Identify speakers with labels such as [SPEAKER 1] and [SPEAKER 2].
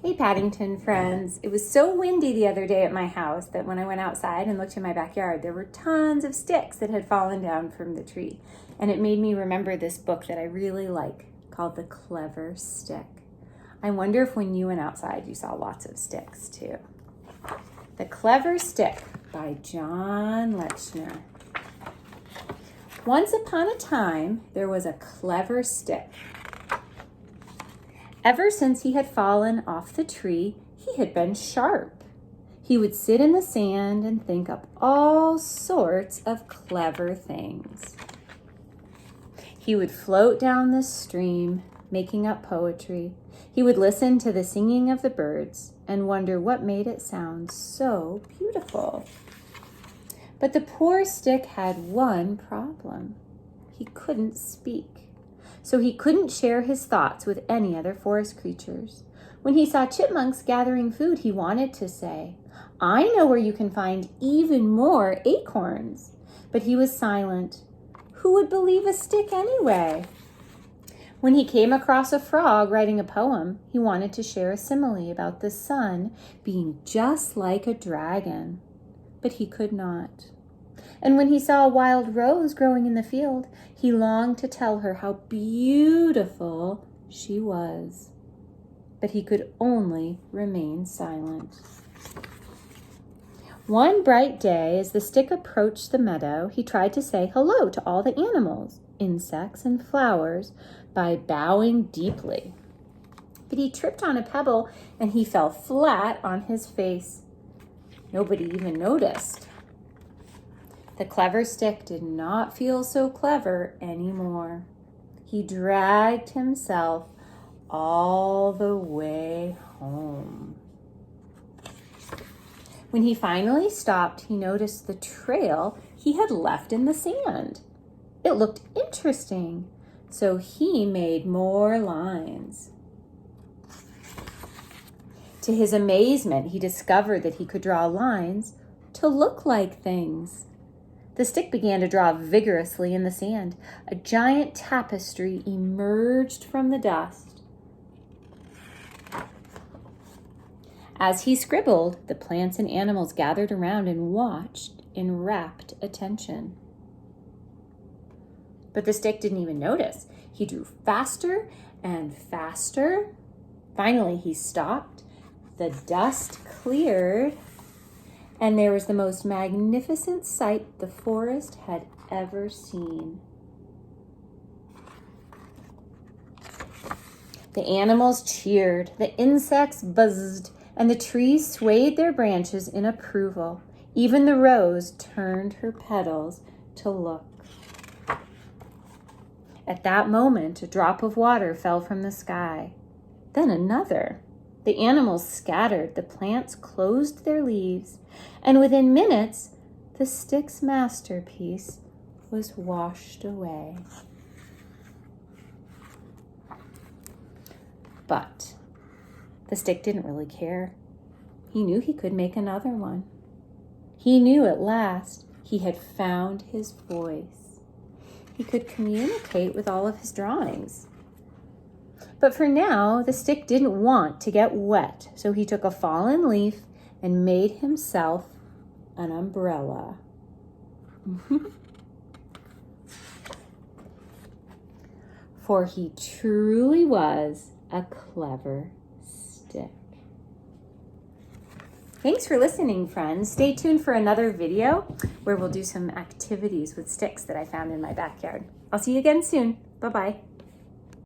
[SPEAKER 1] Hey Paddington friends, it was so windy the other day at my house that when I went outside and looked in my backyard, there were tons of sticks that had fallen down from the tree. And it made me remember this book that I really like called The Clever Stick. I wonder if when you went outside you saw lots of sticks too. The Clever Stick by John Lechner. Once upon a time, there was a clever stick. Ever since he had fallen off the tree, he had been sharp. He would sit in the sand and think up all sorts of clever things. He would float down the stream, making up poetry. He would listen to the singing of the birds and wonder what made it sound so beautiful. But the poor stick had one problem. He couldn't speak. So he couldn't share his thoughts with any other forest creatures. When he saw chipmunks gathering food, he wanted to say, "I know where you can find even more acorns." But he was silent. Who would believe a stick anyway? When he came across a frog writing a poem, he wanted to share a simile about the sun being just like a dragon. But he could not. And when he saw a wild rose growing in the field, he longed to tell her how beautiful she was. But he could only remain silent. One bright day, as the stick approached the meadow, he tried to say hello to all the animals, insects, and flowers by bowing deeply. But he tripped on a pebble and he fell flat on his face. Nobody even noticed. The clever stick did not feel so clever anymore. He dragged himself all the way home. When he finally stopped, he noticed the trail he had left in the sand. It looked interesting, so he made more lines. To his amazement, he discovered that he could draw lines to look like things. The stick began to draw vigorously in the sand. A giant tapestry emerged from the dust. As he scribbled, the plants and animals gathered around and watched in rapt attention. But the stick didn't even notice. He drew faster and faster. Finally, he stopped. The dust cleared. And there was the most magnificent sight the forest had ever seen. The animals cheered, the insects buzzed, and the trees swayed their branches in approval. Even the rose turned her petals to look. At that moment, a drop of water fell from the sky. Then another. The animals scattered, the plants closed their leaves, and within minutes, the stick's masterpiece was washed away. But the stick didn't really care. He knew he could make another one. He knew at last he had found his voice. He could communicate with all of his drawings. But for now, the stick didn't want to get wet, so he took a fallen leaf and made himself an umbrella. For he truly was a clever stick. Thanks for listening, friends. Stay tuned for another video where we'll do some activities with sticks that I found in my backyard. I'll see you again soon. Bye-bye.